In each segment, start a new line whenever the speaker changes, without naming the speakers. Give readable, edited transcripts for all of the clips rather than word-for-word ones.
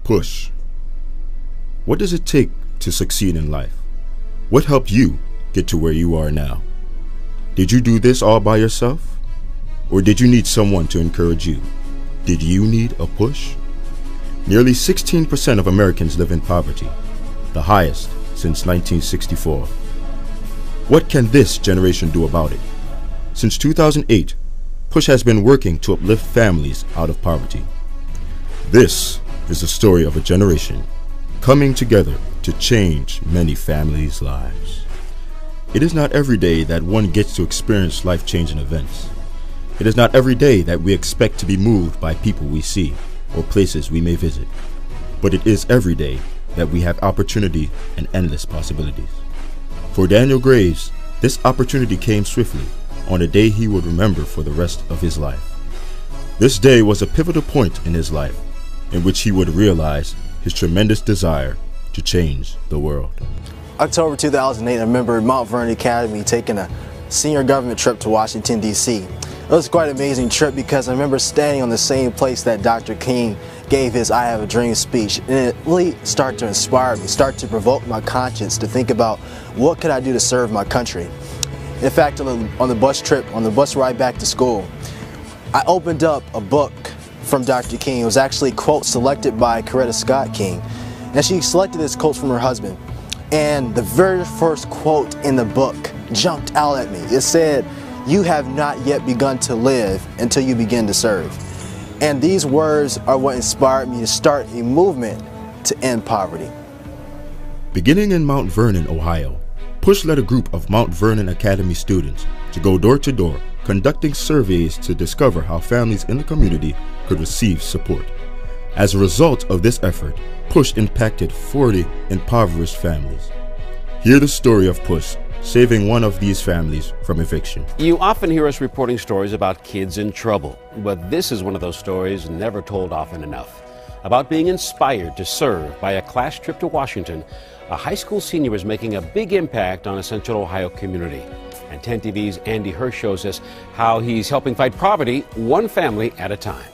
Push. What does it take to succeed in life? What helped you get to where you are now? Did you do this all by yourself? Or did you need someone to encourage you? Did you need a push? Nearly 16% of Americans live in poverty, the highest since 1964. What can this generation do about it? Since 2008, Push has been working to uplift families out of poverty. This is the story of a generation coming together to change many families' lives. It is not every day that one gets to experience life-changing events. It is not every day that we expect to be moved by people we see or places we may visit. But it is every day that we have opportunity and endless possibilities. For Daniel Graves, this opportunity came swiftly on a day he would remember for the rest of his life. This day was a pivotal point in his life in which he would realize his tremendous desire to change the world.
October 2008, I remember Mount Vernon Academy taking a senior government trip to Washington, D.C. It was quite an amazing trip because I remember standing on the same place that Dr. King gave his I Have a Dream speech, and it really started to inspire me, started to provoke my conscience to think about what could I do to serve my country. In fact, on the bus trip, on the bus ride back to school, I opened up a book from Dr. King. It was actually quotes selected by Coretta Scott King, and she selected this quote from her husband. And the very first quote in the book jumped out at me. It said, "You have not yet begun to live until you begin to serve." And these words are what inspired me to start a movement to end poverty.
Beginning in Mount Vernon, Ohio, Push led a group of Mount Vernon Academy students to go door to door, conducting surveys to discover how families in the community could receive support. As a result of this effort, Push impacted 40 impoverished families. Hear the story of Push saving one of these families from eviction.
You often hear us reporting stories about kids in trouble, but this is one of those stories never told often enough. About being inspired to serve by a class trip to Washington, a high school senior is making a big impact on a Central Ohio community. And 10 TV's Andy Hirsch shows us how he's helping fight poverty one family at a time.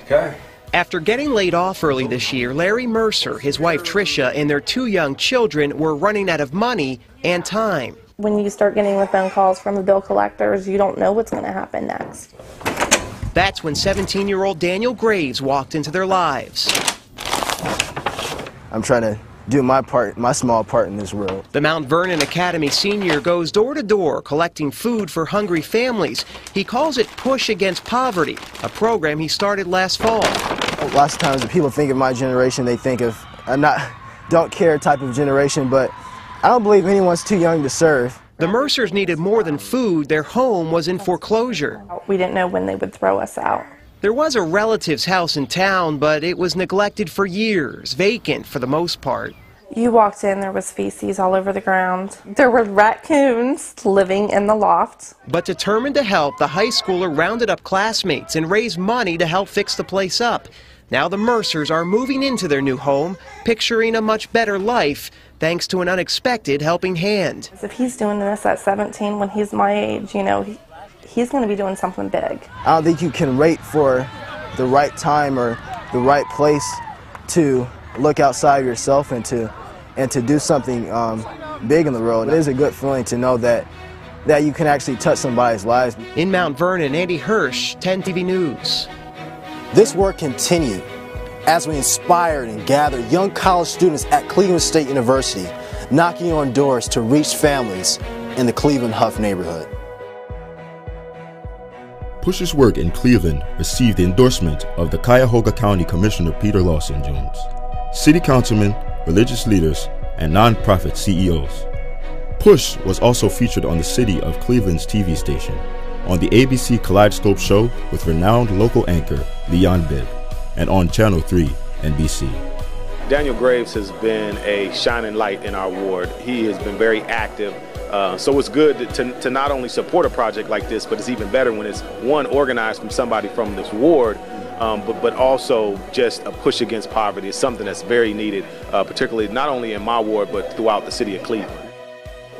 Okay.
After getting laid off early this year, Larry Mercer, his wife Tricia, and their 2 young children were running out of money and time.
When you start getting the phone calls from the bill collectors, you don't know what's going to happen next.
That's when 17-year-old Daniel Graves walked into their lives.
I'm trying to do my part, my small part in this world.
The Mount Vernon Academy senior goes door to door collecting food for hungry families. He calls it Push Against Poverty, a program he started last fall.
Lots of times when people think of my generation, they think of a don't care type of generation, but I don't believe anyone's too young to serve.
The Mercers needed more than food. Their home was in foreclosure.
We didn't know when they would throw us out.
There was a relative's house in town, but it was neglected for years, vacant for the most part.
You walked in, there was feces all over the ground. There were raccoons living in the loft.
But determined to help, the high schooler rounded up classmates and raised money to help fix the place up. Now the Mercers are moving into their new home, picturing a much better life, thanks to an unexpected helping hand.
If he's doing this at 17 when he's my age, you know, he's going to be doing something big.
I don't think you can wait for the right time or the right place to look outside of yourself and to do something big in the world. It is a good feeling to know that you can actually touch somebody's lives.
In Mount Vernon, Andy Hirsch, 10 TV News.
This work continued as we inspired and gathered young college students at Cleveland State University, knocking on doors to reach families in the Cleveland Huff neighborhood.
Push's work in Cleveland received the endorsement of the Cuyahoga County Commissioner Peter Lawson Jones, city councilmen, religious leaders, and nonprofit CEOs. Push was also featured on the City of Cleveland's TV station, on the ABC Kaleidoscope show with renowned local anchor Leon Bibb, and on Channel 3 NBC.
Daniel Graves has been a shining light in our ward. He has been very active. So it's good to not only support a project like this, but it's even better when it's one organized from somebody from this ward, but also just a push against poverty. It's something that's very needed, particularly not only in my ward, but throughout the city of Cleveland.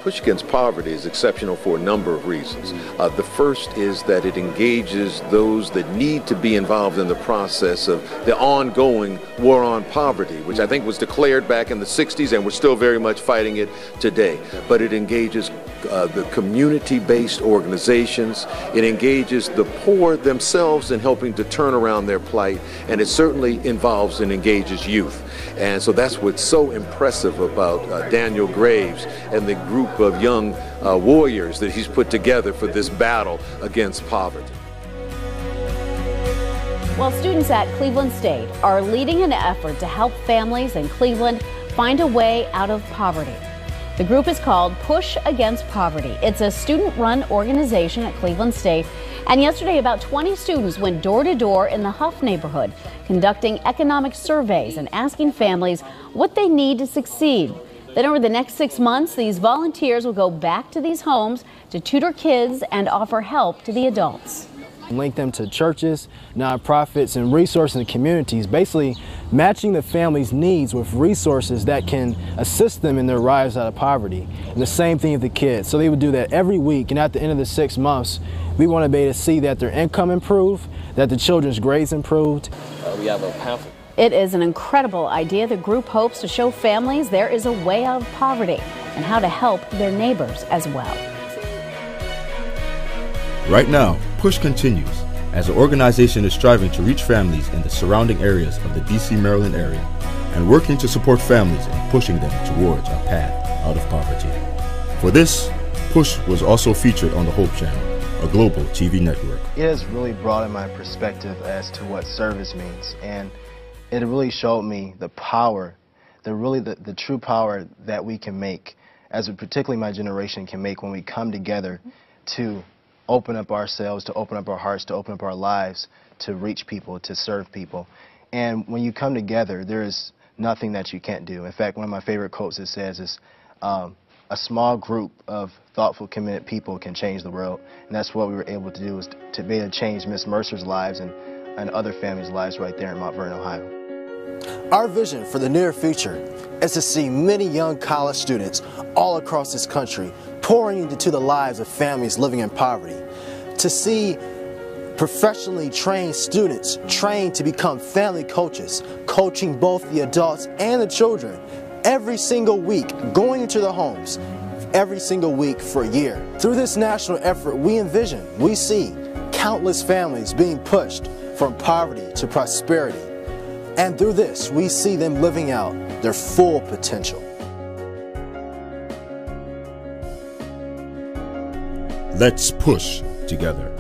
Push Against Poverty is exceptional for a number of reasons. The first is that it engages those that need to be involved in the process of the ongoing war on poverty, which I think was declared back in the 60s, and we're still very much fighting it today. But it engages the community-based organizations. It engages the poor themselves in helping to turn around their plight, and it certainly involves and engages youth. And so that's what's so impressive about Daniel Graves and the group of young warriors that he's put together for this battle against poverty.
Well, students at Cleveland State are leading an effort to help families in Cleveland find a way out of poverty. The group is called Push Against Poverty. It's a student-run organization at Cleveland State. And yesterday, about 20 students went door to door in the Huff neighborhood, conducting economic surveys and asking families what they need to succeed. Then over the next 6 months, these volunteers will go back to these homes to tutor kids and offer help to the adults.
Link them to churches, nonprofits, and resources and communities, basically matching the family's needs with resources that can assist them in their rise out of poverty. And the same thing with the kids. So they would do that every week, and at the end of the 6 months, we want to be able to see that their income improved, that the children's grades improved.
We have a pamphlet.
It is an incredible idea. The group hopes to show families there is a way out of poverty and how to help their neighbors as well.
Right now, Push continues as the organization is striving to reach families in the surrounding areas of the D.C. Maryland area and working to support families in pushing them towards a path out of poverty. For this, Push was also featured on the Hope Channel, a global TV network.
It has really broadened my perspective as to what service means, and it really showed me the power, the true power that we can make, as particularly my generation can make when we come together to open up ourselves, to open up our hearts, to open up our lives, to reach people, to serve people. And when you come together, there is nothing that you can't do. In fact, one of my favorite quotes it says is, a small group of thoughtful, committed people can change the world. And that's what we were able to do, is to be able to change Miss Mercer's lives and other families' lives right there in Mount Vernon, Ohio.
Our vision for the near future is to see many young college students all across this country pouring into the lives of families living in poverty, to see professionally trained students trained to become family coaches, coaching both the adults and the children every single week, going into the homes every single week for a year. Through this national effort, we see countless families being pushed from poverty to prosperity. And through this, we see them living out their full potential.
Let's push together.